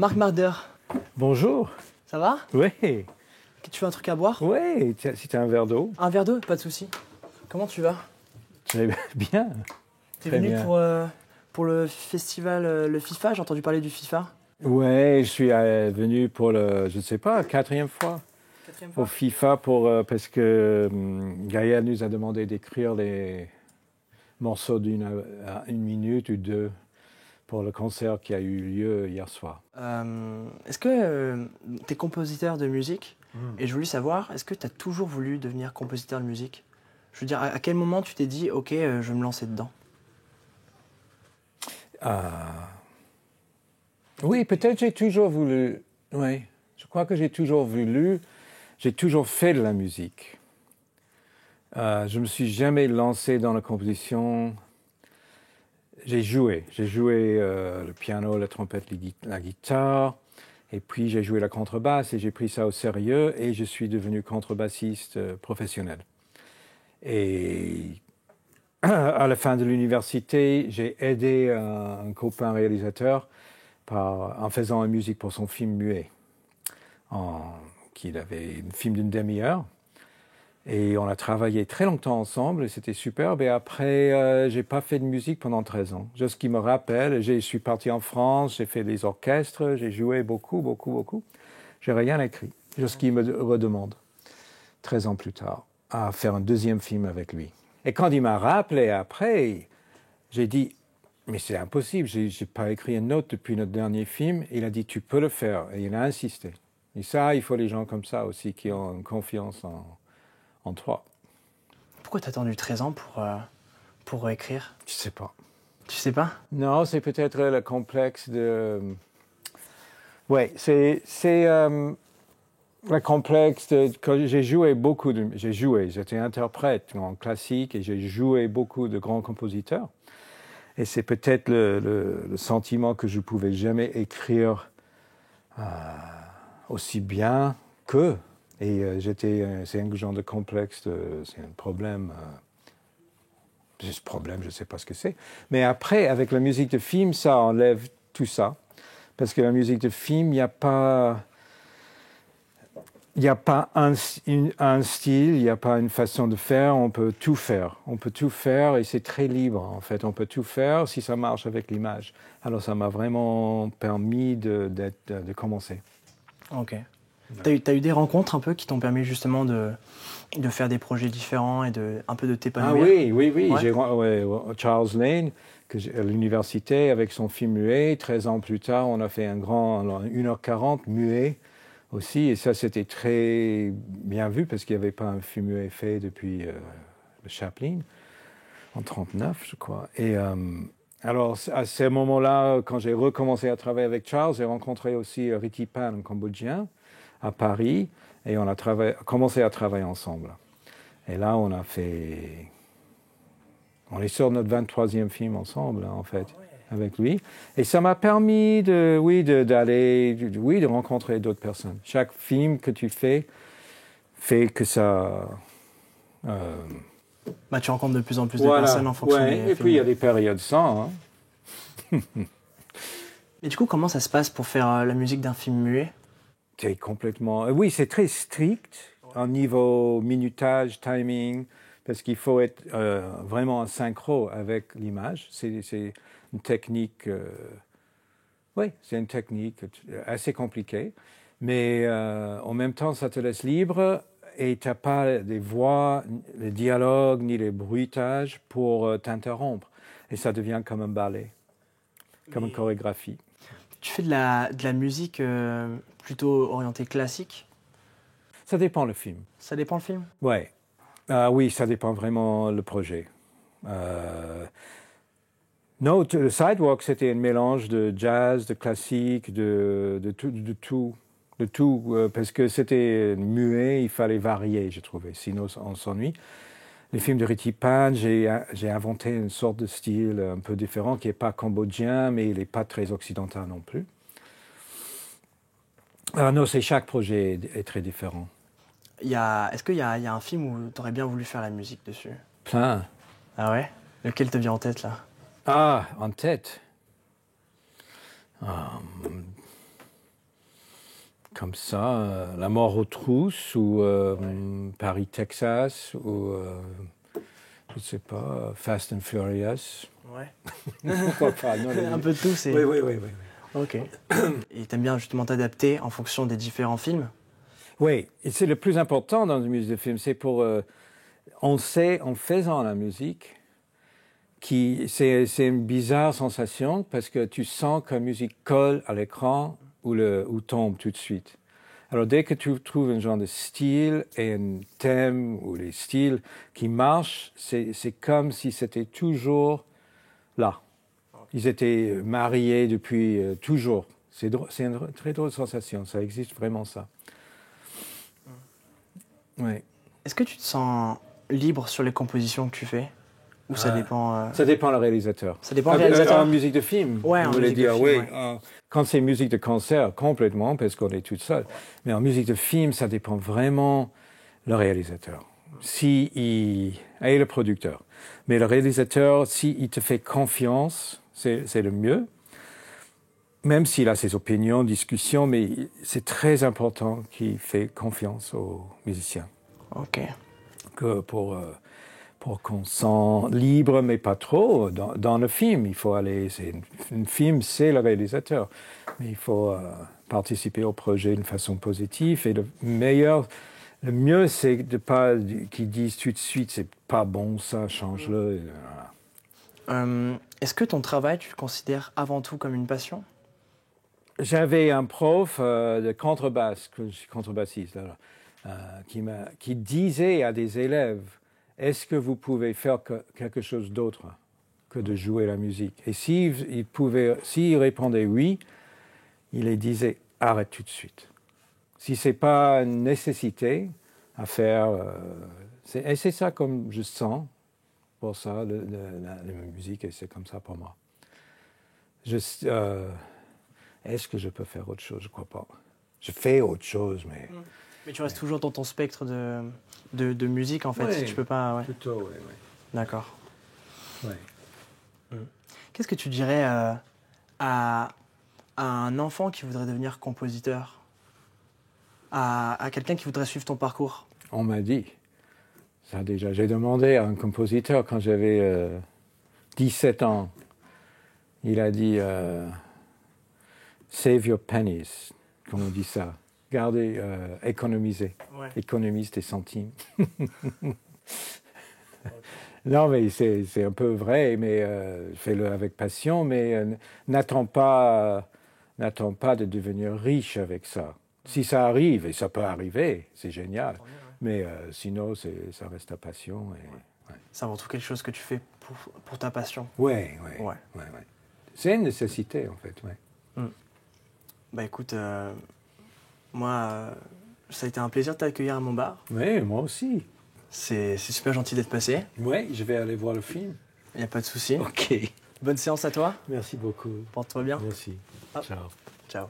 Marc Marder, Bonjour. ça va? Oui. Tu veux un truc à boire? Oui, si tu as un verre d'eau. Un verre d'eau? Pas de souci. Comment tu vas? Très bien. T'es Très venu bien. pour le festival, le FIFA? J'ai entendu parler du FIFA. Oui, je suis venu pour je ne sais pas, quatrième fois Quatrième au fois? FIFA parce que Gaël nous a demandé d'écrire les morceaux à une minute ou deux pour le concert qui a eu lieu hier soir. Est-ce que t'es compositeur de musique? Mm. Et je voulais savoir, est-ce que t'as toujours voulu devenir compositeur de musique? Je veux dire, à quel moment tu t'es dit, ok, je vais me lancer dedans? Oui, peut-être j'ai toujours voulu. Oui, je crois que j'ai toujours voulu. J'ai toujours fait de la musique. Je me suis jamais lancé dans la composition. J'ai joué le piano, la trompette, la guitare, et puis j'ai joué la contrebasse et j'ai pris ça au sérieux et je suis devenu contrebassiste professionnel. Et à la fin de l'université, j'ai aidé un copain réalisateur en faisant une musique pour son film muet, qu'il avait un film d'une demi-heure. Et on a travaillé très longtemps ensemble et c'était superbe. Et après, j'ai pas fait de musique pendant 13 ans. Juste ce qui me rappelle, je suis parti en France, j'ai fait des orchestres, j'ai joué beaucoup. J'ai rien écrit. Juste ce qui me redemande, 13 ans plus tard, à faire un deuxième film avec lui. Et quand il m'a rappelé après, j'ai dit, mais c'est impossible, j'ai pas écrit une note depuis notre dernier film. Il a dit, tu peux le faire. Et il a insisté. Et ça, il faut des gens comme ça aussi qui ont une confiance en toi. Pourquoi t'as attendu 13 ans pour écrire? Je sais pas. Tu sais pas? Non, c'est peut-être le complexe de. Oui, c'est le complexe de. Quand j'ai joué j'étais interprète en classique et j'ai joué beaucoup de grands compositeurs. Et c'est peut-être le sentiment que je pouvais jamais écrire aussi bien qu'eux. Et c'est un genre de complexe, c'est un problème. Ce problème, je ne sais pas ce que c'est. Mais après, avec la musique de film, ça enlève tout ça. Parce que la musique de film, il n'y a pas un style, il n'y a pas une façon de faire. On peut tout faire. On peut tout faire et c'est très libre, en fait. On peut tout faire si ça marche avec l'image. Alors, ça m'a vraiment permis de commencer. Ok. T'as eu des rencontres un peu qui t'ont permis justement de faire des projets différents et un peu de t'épanouir? Ah oui. Ouais. J'ai Charles Lane, à l'université, avec son film muet. 13 ans plus tard, on a fait un grand 1h40 muet aussi. Et ça, c'était très bien vu parce qu'il n'y avait pas un film muet fait depuis le Chaplin, en 1939, je crois. Et alors, à ce moment-là, quand j'ai recommencé à travailler avec Charles, j'ai rencontré aussi Ritipan, un Cambodgien, à Paris. Et on a commencé à travailler ensemble. Et là, on est sur notre 23e film ensemble, en fait, avec lui. Et ça m'a permis de rencontrer d'autres personnes. Chaque film que tu fais que ça. Tu rencontres de plus en plus de personnes en fonction des films. Et puis il y a des périodes sans. Et du coup, comment ça se passe pour faire la musique d'un film muet? C'est complètement. Oui, c'est très strict au niveau minutage, timing, parce qu'il faut être vraiment en synchro avec l'image. C'est une technique. C'est une technique assez compliquée, mais en même temps, ça te laisse libre et tu n'as pas des voix, les dialogues ni les bruitages pour t'interrompre. Et ça devient comme un ballet, comme une chorégraphie. Tu fais de la musique plutôt orientée classique? Ça dépend le film. Ça dépend le film? Ouais. Oui, ça dépend vraiment le projet. Non, le Sidewalk, c'était un mélange de jazz, de classique, de tout, parce que c'était muet, il fallait varier, je trouvais, sinon on s'ennuie. Les films de Ritipan, j'ai inventé une sorte de style un peu différent, qui n'est pas cambodgien, mais il n'est pas très occidental non plus. Non, chaque projet est très différent. Est-ce qu'il y a un film où tu aurais bien voulu faire la musique dessus? Plein. Ah ouais? Lequel te vient en tête, là? Ah, en tête. comme ça, La mort aux trousses ou Paris, Texas ou je ne sais pas, Fast and Furious. Ouais. Pourquoi pas, non, Un peu de tout, c'est... Oui, oui, oui, oui. Ok. Et t'aimes bien justement t'adapter en fonction des différents films? Oui, et c'est le plus important dans une musique de film, c'est pour... on sait, en faisant la musique, c'est une bizarre sensation parce que tu sens que la musique colle à l'écran ou tombe tout de suite. Alors dès que tu trouves un genre de style et un thème ou les styles qui marchent, c'est comme si c'était toujours là. Ils étaient mariés depuis toujours. C'est une très drôle de sensation, ça existe vraiment ça. Ouais. Est-ce que tu te sens libre sur les compositions que tu fais? Ou ça dépend Ça dépend du réalisateur. Ça dépend du réalisateur. En musique de film, Ouais, vous en voulez musique de dire, film, oui. ouais. Quand c'est musique de concert, complètement, parce qu'on est tout seul. Mais en musique de film, ça dépend vraiment le réalisateur. Et le producteur. Mais le réalisateur, s'il te fait confiance, c'est le mieux. Même s'il a ses opinions, discussions, mais c'est très important qu'il fait confiance aux musiciens. Ok. Que pour qu'on se sente libre, mais pas trop. Dans le film, il faut aller... Un film, c'est le réalisateur. Mais il faut participer au projet d'une façon positive. Et le mieux, c'est de pas qu'ils disent tout de suite, c'est pas bon ça, change-le. Est-ce que ton travail, tu le considères avant tout comme une passion? J'avais un prof de contrebasse, que je suis contrebassiste, qui disait à des élèves, est-ce que vous pouvez faire quelque chose d'autre que de jouer la musique? Et s'il répondait oui, il les disait, arrête tout de suite. Si ce n'est pas une nécessité à faire, et c'est ça comme je sens pour ça, la musique, et c'est comme ça pour moi. Est-ce que je peux faire autre chose? Je ne crois pas. Je fais autre chose, mais... Mais tu restes toujours dans ton spectre de musique, en fait. Ouais, Tu peux pas... Ouais. plutôt, oui. D'accord. Ouais. Qu'est-ce que tu dirais à un enfant qui voudrait devenir compositeur? À quelqu'un qui voudrait suivre ton parcours? On m'a dit. Ça déjà, j'ai demandé à un compositeur quand j'avais 17 ans. Il a dit... Save your pennies, comme on dit ça. Gardez, économisez. Ouais. Économise tes centimes. Non, mais c'est un peu vrai, mais fais-le avec passion, mais n'attends pas de devenir riche avec ça. Si ça arrive, et ça peut arriver, c'est génial. Mais sinon, ça reste ta passion. Ouais. C'est avant tout quelque chose que tu fais pour ta passion. Ouais. C'est une nécessité, en fait, ouais. Bah écoute, moi, ça a été un plaisir de t'accueillir à mon bar. Oui, moi aussi. C'est super gentil d'être passé. Oui, je vais aller voir le film. Il n'y a pas de souci. Ok. Bonne séance à toi. Merci beaucoup. Porte-toi bien. Merci. Hop. Ciao. Ciao.